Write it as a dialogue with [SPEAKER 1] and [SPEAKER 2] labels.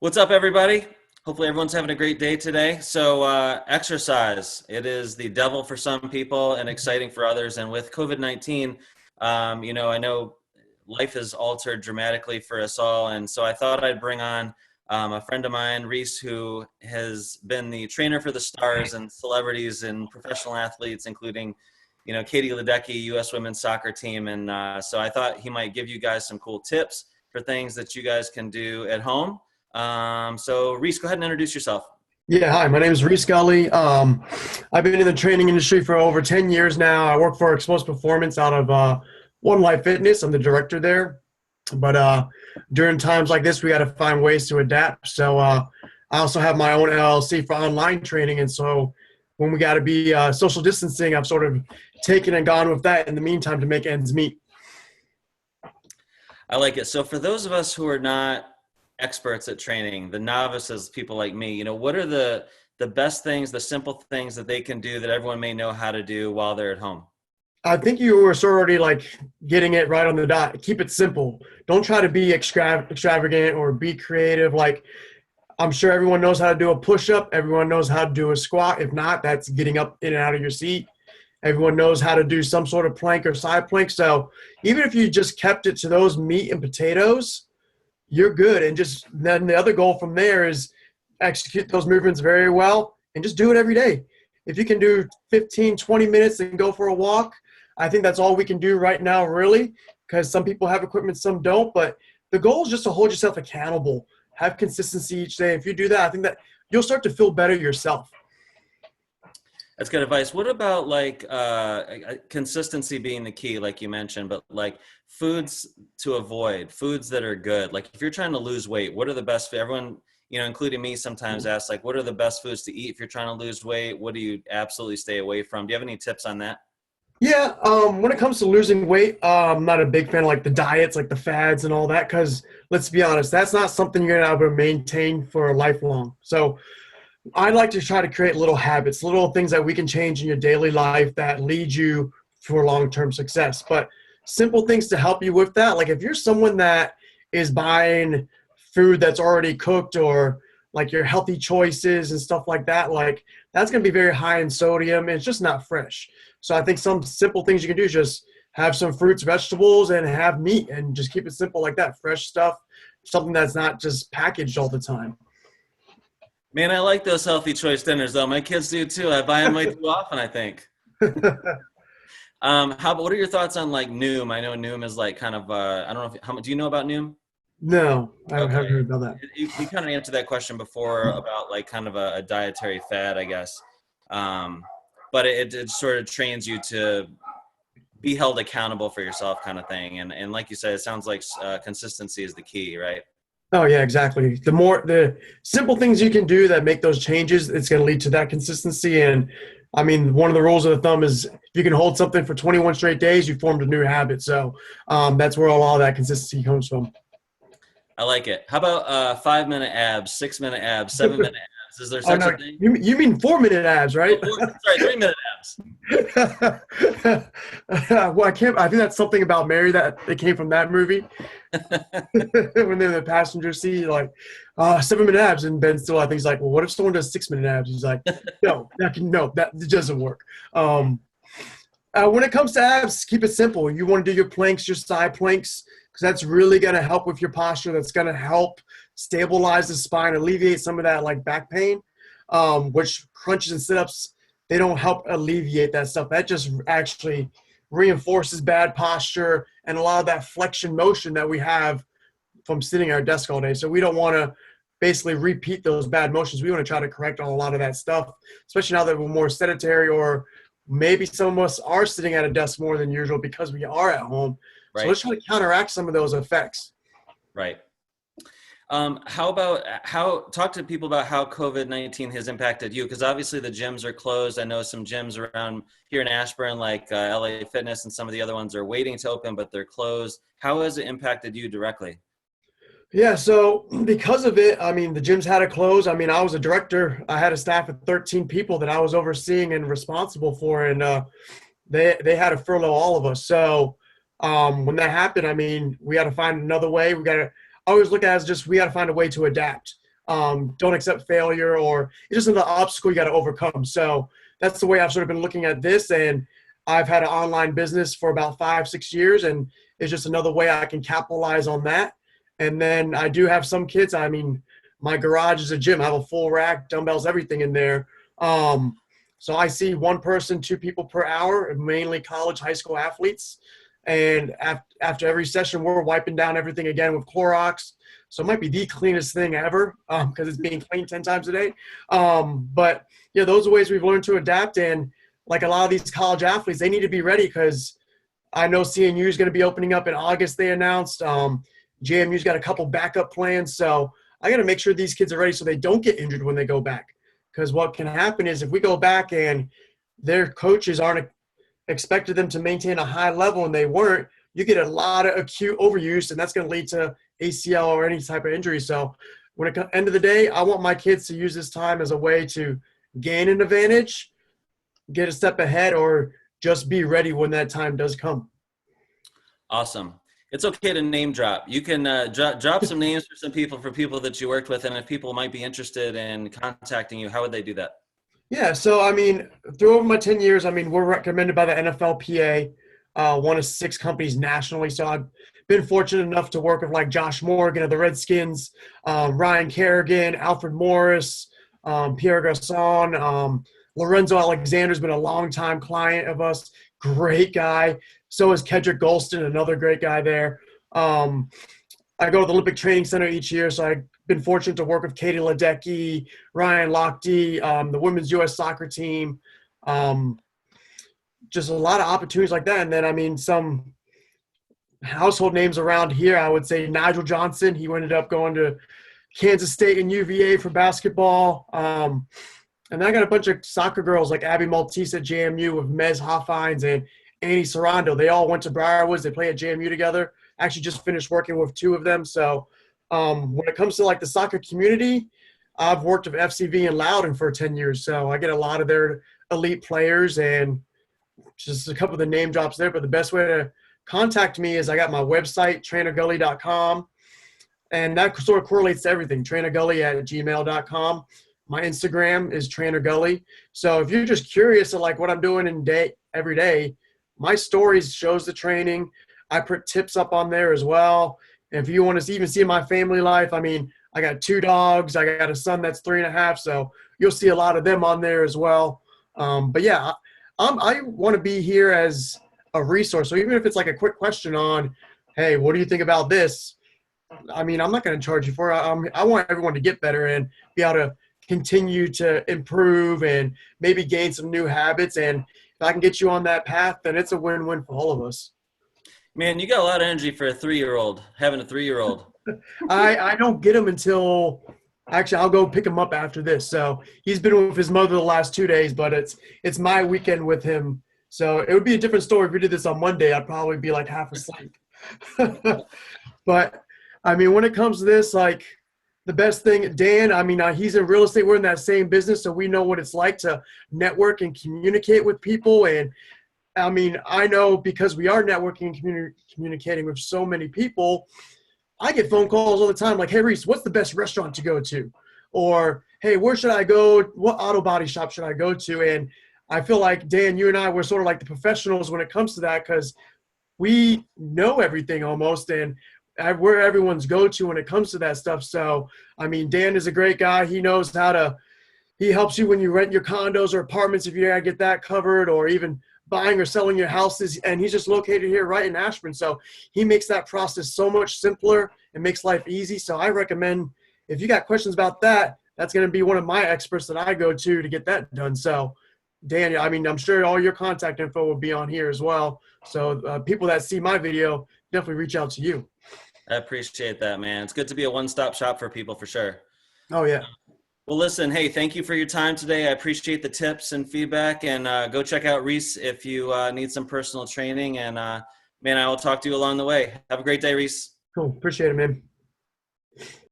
[SPEAKER 1] What's up, everybody? Hopefully, everyone's having a great day today. Exercise, it is the devil for some people and exciting for others. And with COVID-19, I know life has altered dramatically for us all. And so I thought I'd bring on a friend of mine, Rhys, who has been the trainer for the stars and celebrities and professional athletes, including, Katie Ledecky, U.S. women's soccer team. And so I thought he might give you guys some cool tips for things that you guys can do at home. So Rhys, go ahead and introduce yourself.
[SPEAKER 2] Yeah, hi, my name is Rhys Gully. I've been in the training industry for over 10 years now. I work for Exposed Performance out of One Life Fitness. I'm the director there. But during times like this, we got to find ways to adapt. So I also have my own LLC for online training. And so when we got to be social distancing, I've sort of taken and gone with that in the meantime to make ends meet.
[SPEAKER 1] I like it. So for those of us who are not experts at training, the novices, people like me, what are the best things, the simple things that they can do that everyone may know how to do while they're at home?
[SPEAKER 2] I think you were sort of already like getting it right on the dot. Keep it simple. Don't try to be extravagant or be creative. Like, I'm sure everyone knows how to do a push-up. Everyone knows how to do a squat. If not, that's getting up in and out of your seat. Everyone knows how to do some sort of plank or side plank. So even if you just kept it to those meat and potatoes, you're good. And just then the other goal from there is execute those movements very well and just do it every day. If you can do 15, 20 minutes and go for a walk, I think that's all we can do right now, really, because some people have equipment, some don't. But the goal is just to hold yourself accountable, have consistency each day. If you do that, I think that you'll start to feel better yourself.
[SPEAKER 1] That's good advice. What about consistency being the key, like you mentioned, but like foods to avoid, foods that are good? Like if you're trying to lose weight, what are the best? Everyone, including me, sometimes asks like, what are the best foods to eat if you're trying to lose weight? What do you absolutely stay away from? Do you have any tips on that?
[SPEAKER 2] Yeah, when it comes to losing weight, I'm not a big fan of like the diets, like the fads and all that, because let's be honest, that's not something you're gonna be able to maintain for a lifelong. So I like to try to create little habits, little things that we can change in your daily life that lead you for long-term success. But simple things to help you with that, like if you're someone that is buying food that's already cooked or like your healthy choices and stuff like that, like that's going to be very high in sodium and it's just not fresh. So I think some simple things you can do is just have some fruits, vegetables, and have meat and just keep it simple like that. Fresh stuff, something that's not just packaged all the time.
[SPEAKER 1] Man, I like those healthy choice dinners though. My kids do too. I buy them way too often, I think. What are your thoughts on like Noom? I know Noom is like kind of, I don't know how much, do you know about Noom?
[SPEAKER 2] No, I haven't
[SPEAKER 1] Okay.
[SPEAKER 2] heard about that.
[SPEAKER 1] You kind of answered that question before about like kind of a dietary fad, I guess. But it sort of trains you to be held accountable for yourself kind of thing. And like you said, it sounds like consistency is the key, right?
[SPEAKER 2] Oh yeah, exactly. The simple things you can do that make those changes, it's going to lead to that consistency. And I mean, one of the rules of the thumb is if you can hold something for 21 straight days, you formed a new habit. So that's where a lot of that consistency comes from.
[SPEAKER 1] I like it. How about 5 minute abs, 6 minute abs, 7 minute abs? Is there
[SPEAKER 2] Oh
[SPEAKER 1] such a
[SPEAKER 2] no,
[SPEAKER 1] thing?
[SPEAKER 2] you mean 4 minute abs,
[SPEAKER 1] Oh,
[SPEAKER 2] right?
[SPEAKER 1] sorry, 3 minute abs.
[SPEAKER 2] Well, I can't. I think that's something about Mary that it came from that movie when they're in the passenger seat, like 7 minute abs, and Ben Still, I think he's like, well, what if someone does 6 minute abs? He's like, no, that doesn't work. When it comes to abs, keep it simple. You want to do your planks, your side planks, because that's really going to help with your posture. That's going to help stabilize the spine, alleviate some of that like back pain, which crunches and sit-ups, they don't help alleviate that stuff. That just actually reinforces bad posture and a lot of that flexion motion that we have from sitting at our desk all day. So we don't want to basically repeat those bad motions. We want to try to correct on a lot of that stuff, especially now that we're more sedentary or maybe some of us are sitting at a desk more than usual because we are at home. So
[SPEAKER 1] Right,
[SPEAKER 2] let's try to counteract some of those effects.
[SPEAKER 1] right. Talk to people about how COVID-19 has impacted you? Because obviously the gyms are closed. I know some gyms around here in Ashburn, like LA Fitness and some of the other ones are waiting to open, but they're closed. How has it impacted you directly?
[SPEAKER 2] Yeah, so because of it, I mean, the gyms had to close. I mean, I was a director. I had a staff of 13 people that I was overseeing and responsible for, and they had to furlough all of us. So when that happened, I mean, we had to find another way. We got to always look at it as just we got to find a way to adapt. don't accept failure, or it's just another obstacle you got to overcome. So that's the way I've sort of been looking at this. And I've had an online business for about 5, 6 years, and it's just another way I can capitalize on that. And then I do have some kids. I mean, my garage is a gym. I have a full rack, dumbbells, everything in there. So I see one person, 2 people per hour, mainly college, high school athletes. And after every session, we're wiping down everything again with Clorox. So it might be the cleanest thing ever because it's being cleaned 10 times a day. But yeah, those are ways we've learned to adapt. And like a lot of these college athletes, they need to be ready because I know CNU is going to be opening up in August, they announced. JMU's got a couple backup plans. So I got to make sure these kids are ready so they don't get injured when they go back. Because what can happen is if we go back and their coaches aren't expected them to maintain a high level and they weren't, you get a lot of acute overuse, and that's going to lead to ACL or any type of injury. So when it end of the day, I want my kids to use this time as a way to gain an advantage, get a step ahead, or just be ready when that time does come.
[SPEAKER 1] Awesome. It's okay to name drop. You can drop some names for people that you worked with, and if people might be interested in contacting you, how would they do that?
[SPEAKER 2] Yeah, so I mean, through over my 10 years, I mean, we're recommended by the NFLPA, one of 6 companies nationally. So I've been fortunate enough to work with like Josh Morgan of the Redskins, Ryan Kerrigan, Alfred Morris, Pierre Garçon, Lorenzo Alexander's been a longtime client of us. Great guy. So is Kedrick Golston, another great guy there. I go to the Olympic Training Center each year, so I've been fortunate to work with Katie Ledecky, Ryan Lochte, the women's U.S. soccer team. Just a lot of opportunities like that. And then, I mean, some household names around here, I would say Nigel Johnson. He ended up going to Kansas State and UVA for basketball. And I got a bunch of soccer girls like Abby Maltese at JMU with Mez Hoffines and Annie Sarando. They all went to Briarwoods. They play at JMU together. Actually just finished working with 2 of them. So when it comes to like the soccer community, I've worked with FCV and Loudon for 10 years. So I get a lot of their elite players and just a couple of the name drops there. But the best way to contact me is I got my website, trainergully.com. And that sort of correlates to everything, trainergully@gmail.com. My Instagram is trainergully. So if you're just curious of like what I'm doing every day, my stories shows the training. I put tips up on there as well. And if you want to even see my family life, I mean, I got 2 dogs. I got a son that's 3.5. So you'll see a lot of them on there as well. But yeah, I want to be here as a resource. So even if it's like a quick question on, hey, what do you think about this? I mean, I'm not going to charge you for it. I want everyone to get better and be able to continue to improve and maybe gain some new habits. And if I can get you on that path, then it's a win-win for all of us.
[SPEAKER 1] Man, you got a lot of energy for a 3-year-old, having a 3-year-old.
[SPEAKER 2] I don't get him until actually I'll go pick him up after this. So he's been with his mother the last 2 days, but it's my weekend with him. So it would be a different story if we did this on Monday. I'd probably be like half asleep. But I mean, when it comes to this, like the best thing, Dan, I mean, he's in real estate. We're in that same business, so we know what it's like to network and communicate with people. And I mean, I know because we are networking and communicating with so many people, I get phone calls all the time like, hey, Rhys, what's the best restaurant to go to? Or, hey, where should I go? What auto body shop should I go to? And I feel like, Dan, you and I, we're sort of like the professionals when it comes to that because we know everything almost, and we're everyone's go-to when it comes to that stuff. So, I mean, Dan is a great guy. He knows how to – he helps you when you rent your condos or apartments if you gotta get that covered, or even buying or selling your houses. And he's just located here right in Ashburn. So he makes that process so much simpler and makes life easy. So I recommend if you got questions about that, that's going to be one of my experts that I go to get that done. So Dan, I mean, I'm sure all your contact info will be on here as well. So people that see my video, definitely reach out to you.
[SPEAKER 1] I appreciate that, man. It's good to be a one-stop shop for people for sure.
[SPEAKER 2] Oh, yeah.
[SPEAKER 1] Well, listen, hey, thank you for your time today. I appreciate the tips and feedback, and go check out Rhys if you need some personal training. And man, I will talk to you along the way. Have a great day, Rhys.
[SPEAKER 2] Cool. Appreciate it, man.